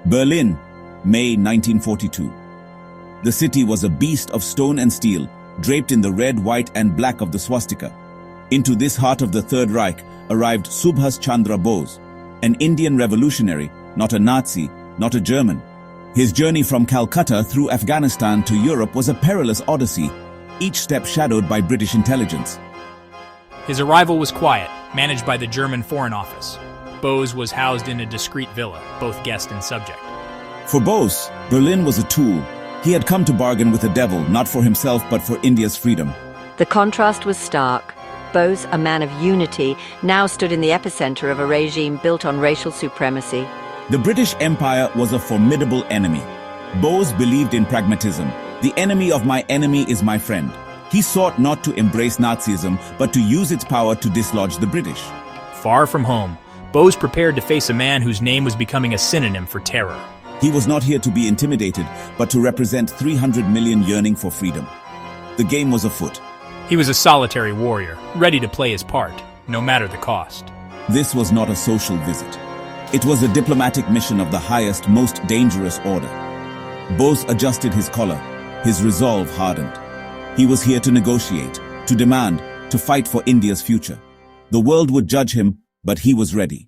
Berlin, May 1942. The city was a beast of stone and steel, draped in the red, white and black of the swastika. Into this heart of the Third Reich arrived Subhas Chandra Bose, an Indian revolutionary, not a Nazi, not a German. His journey from Calcutta through Afghanistan to Europe was a perilous odyssey, each step shadowed by British intelligence. His arrival was quiet, managed by the German Foreign Office. Bose was housed in a discreet villa, both guest and subject. For Bose, Berlin was a tool. He had come to bargain with the devil, not for himself but for India's freedom. The contrast was stark. Bose, a man of unity, now stood in the epicenter of a regime built on racial supremacy. The British Empire was a formidable enemy. Bose believed in pragmatism. The enemy of my enemy is my friend. He sought not to embrace Nazism, but to use its power to dislodge the British. Far from home, Bose prepared to face a man whose name was becoming a synonym for terror. He was not here to be intimidated, but to represent 300 million yearning for freedom. The game was afoot. He was a solitary warrior, ready to play his part, no matter the cost. This was not a social visit. It was a diplomatic mission of the highest, most dangerous order. Bose adjusted his collar. His resolve hardened. He was here to negotiate, to demand, to fight for India's future. The world would judge him, but he was ready.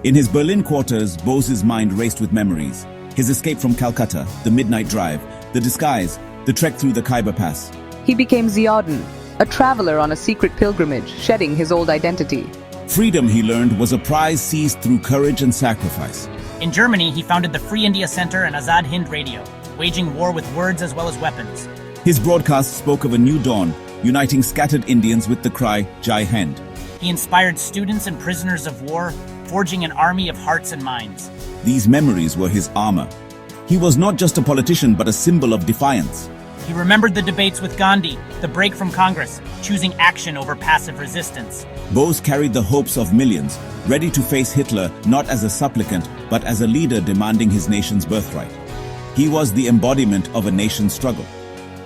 In his Berlin quarters, Bose's mind raced with memories. His escape from Calcutta, the midnight drive, the disguise, the trek through the Khyber Pass. He became Ziauddin, a traveler on a secret pilgrimage, shedding his old identity. Freedom, he learned, was a prize seized through courage and sacrifice. In Germany, he founded the Free India Center and Azad Hind Radio, waging war with words as well as weapons. His broadcasts spoke of a new dawn, uniting scattered Indians with the cry, Jai Hind. He inspired students and prisoners of war, forging an army of hearts and minds. These memories were his armor. He was not just a politician, but a symbol of defiance. He remembered the debates with Gandhi, the break from Congress, choosing action over passive resistance. Bose carried the hopes of millions, ready to face Hitler not as a supplicant, but as a leader demanding his nation's birthright. He was the embodiment of a nation's struggle.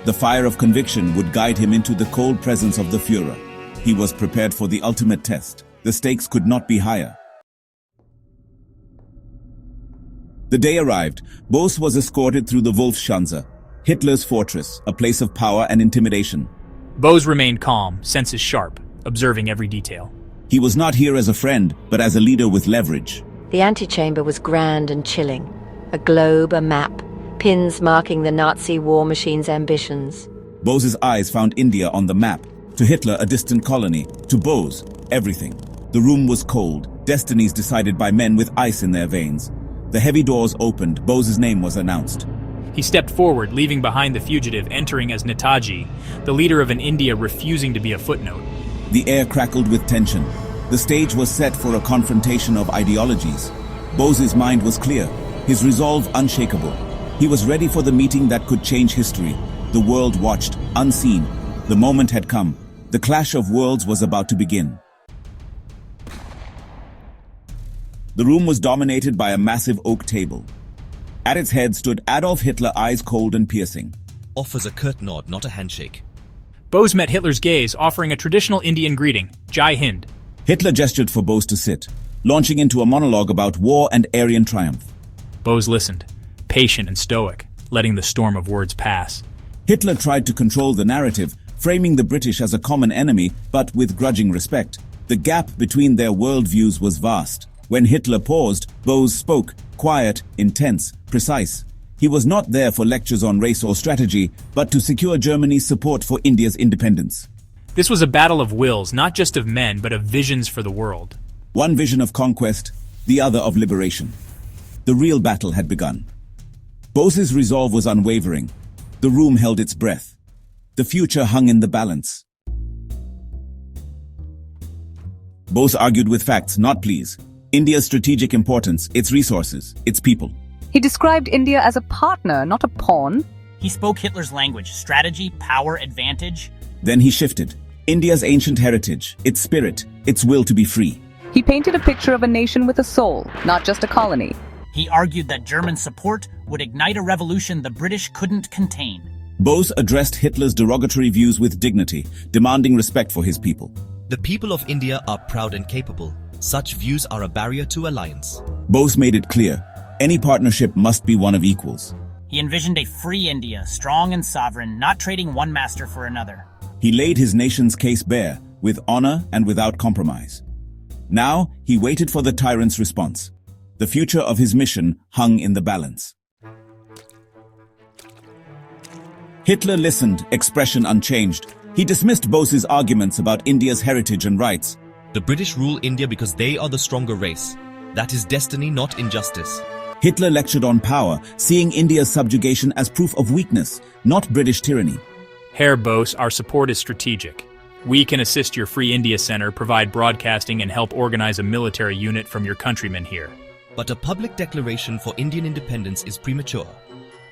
The fire of conviction would guide him into the cold presence of the Führer. He was prepared for the ultimate test. The stakes could not be higher. The day arrived. Bose was escorted through the Wolfschanze, Hitler's fortress, a place of power and intimidation. Bose remained calm, senses sharp, observing every detail. He was not here as a friend, but as a leader with leverage. The antechamber was grand and chilling. A globe, a map, pins marking the Nazi war machine's ambitions. Bose's eyes found India on the map. To Hitler, a distant colony. To Bose, everything. The room was cold, destinies decided by men with ice in their veins. The heavy doors opened. Bose's name was announced. He stepped forward, leaving behind the fugitive, entering as Netaji, the leader of an India refusing to be a footnote. The air crackled with tension. The stage was set for a confrontation of ideologies. Bose's mind was clear, his resolve unshakable. He was ready for the meeting that could change history. The world watched, unseen. The moment had come. The clash of worlds was about to begin. The room was dominated by a massive oak table. At its head stood Adolf Hitler, eyes cold and piercing. Offers a curt nod, not a handshake. Bose met Hitler's gaze, offering a traditional Indian greeting, Jai Hind. Hitler gestured for Bose to sit, launching into a monologue about war and Aryan triumph. Bose listened, patient and stoic, letting the storm of words pass. Hitler tried to control the narrative, framing the British as a common enemy, but with grudging respect. The gap between their worldviews was vast. When Hitler paused, Bose spoke, quiet, intense, precise. He was not there for lectures on race or strategy, but to secure Germany's support for India's independence. This was a battle of wills, not just of men, but of visions for the world. One vision of conquest, the other of liberation. The real battle had begun. Bose's resolve was unwavering. The room held its breath. The future hung in the balance. Bose argued with facts, not pleas. India's strategic importance, its resources, its people. He described India as a partner, not a pawn. He spoke Hitler's language, strategy, power, advantage. Then he shifted. India's ancient heritage, its spirit, its will to be free. He painted a picture of a nation with a soul, not just a colony. He argued that German support would ignite a revolution the British couldn't contain. Bose addressed Hitler's derogatory views with dignity, demanding respect for his people. The people of India are proud and capable. Such views are a barrier to alliance. Bose made it clear, any partnership must be one of equals. He envisioned a free India, strong and sovereign, not trading one master for another. He laid his nation's case bare, with honor and without compromise. Now, he waited for the tyrant's response. The future of his mission hung in the balance. Hitler listened, expression unchanged. He dismissed Bose's arguments about India's heritage and rights. The British rule India because they are the stronger race. That is destiny, not injustice. Hitler lectured on power, seeing India's subjugation as proof of weakness, not British tyranny. Herr Bose, our support is strategic. We can assist your Free India Center, provide broadcasting, and help organize a military unit from your countrymen here. But a public declaration for Indian independence is premature.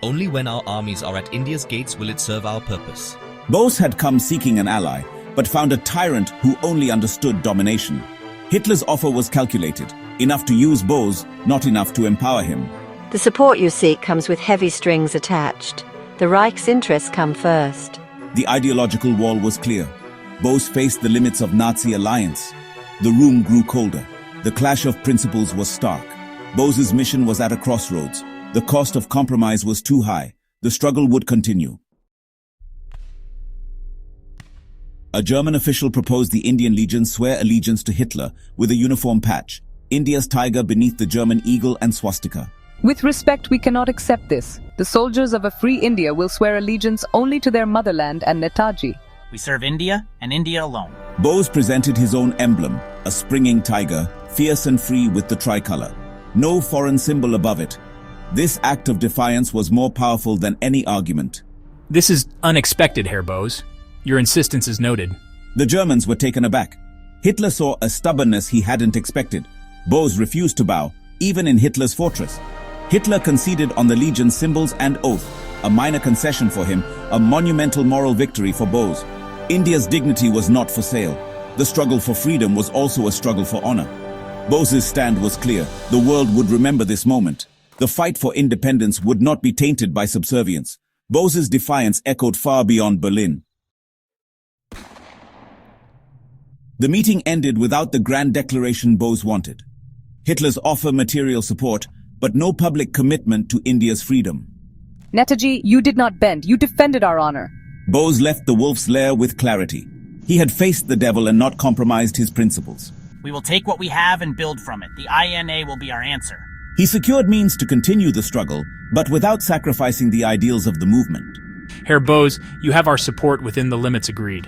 Only when our armies are at India's gates will it serve our purpose. Bose had come seeking an ally, but found a tyrant who only understood domination. Hitler's offer was calculated, enough to use Bose, not enough to empower him. The support you seek comes with heavy strings attached. The Reich's interests come first. The ideological wall was clear. Bose faced the limits of Nazi alliance. The room grew colder. The clash of principles was stark. Bose's mission was at a crossroads. The cost of compromise was too high. The struggle would continue. A German official proposed the Indian Legion swear allegiance to Hitler with a uniform patch, India's tiger beneath the German eagle and swastika. With respect, we cannot accept this. The soldiers of a free India will swear allegiance only to their motherland and Netaji. We serve India and India alone. Bose presented his own emblem, a springing tiger, fierce and free with the tricolor. No foreign symbol above it. This act of defiance was more powerful than any argument. This is unexpected, Herr Bose. Your insistence is noted. The Germans were taken aback. Hitler saw a stubbornness he hadn't expected. Bose refused to bow, even in Hitler's fortress. Hitler conceded on the Legion's symbols and oath, a minor concession for him, a monumental moral victory for Bose. India's dignity was not for sale. The struggle for freedom was also a struggle for honor. Bose's stand was clear. The world would remember this moment. The fight for independence would not be tainted by subservience. Bose's defiance echoed far beyond Berlin. The meeting ended without the grand declaration Bose wanted. Hitler's offer material support, but no public commitment to India's freedom. Netaji, you did not bend. You defended our honor. Bose left the wolf's lair with clarity. He had faced the devil and not compromised his principles. We will take what we have and build from it. The INA will be our answer. He secured means to continue the struggle, but without sacrificing the ideals of the movement. Herr Bose, you have our support within the limits agreed.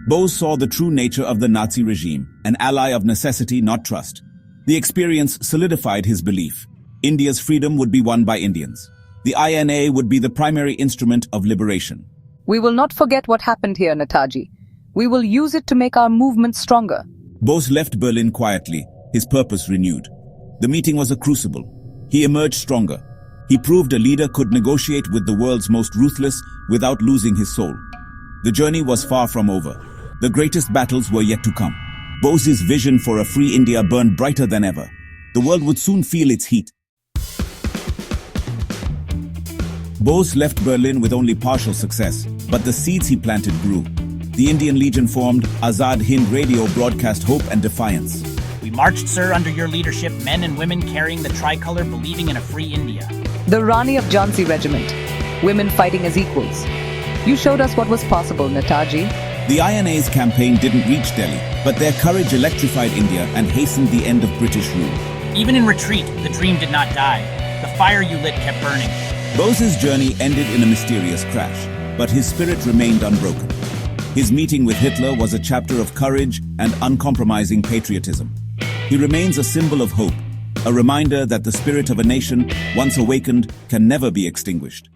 Bose saw the true nature of the Nazi regime, an ally of necessity, not trust. The experience solidified his belief. India's freedom would be won by Indians. The INA would be the primary instrument of liberation. We will not forget what happened here, Netaji. We will use it to make our movement stronger. Bose left Berlin quietly, his purpose renewed. The meeting was a crucible. He emerged stronger. He proved a leader could negotiate with the world's most ruthless without losing his soul. The journey was far from over. The greatest battles were yet to come. Bose's vision for a free India burned brighter than ever. The world would soon feel its heat. Bose left Berlin with only partial success, but the seeds he planted grew. The Indian Legion formed. Azad Hind Radio broadcast hope and defiance. We marched, sir, under your leadership, men and women carrying the tricolor, believing in a free India. The Rani of Jhansi Regiment. Women fighting as equals. You showed us what was possible, Netaji. The INA's campaign didn't reach Delhi, but their courage electrified India and hastened the end of British rule. Even in retreat, the dream did not die. The fire you lit kept burning. Bose's journey ended in a mysterious crash, but his spirit remained unbroken. His meeting with Hitler was a chapter of courage and uncompromising patriotism. He remains a symbol of hope, a reminder that the spirit of a nation, once awakened, can never be extinguished.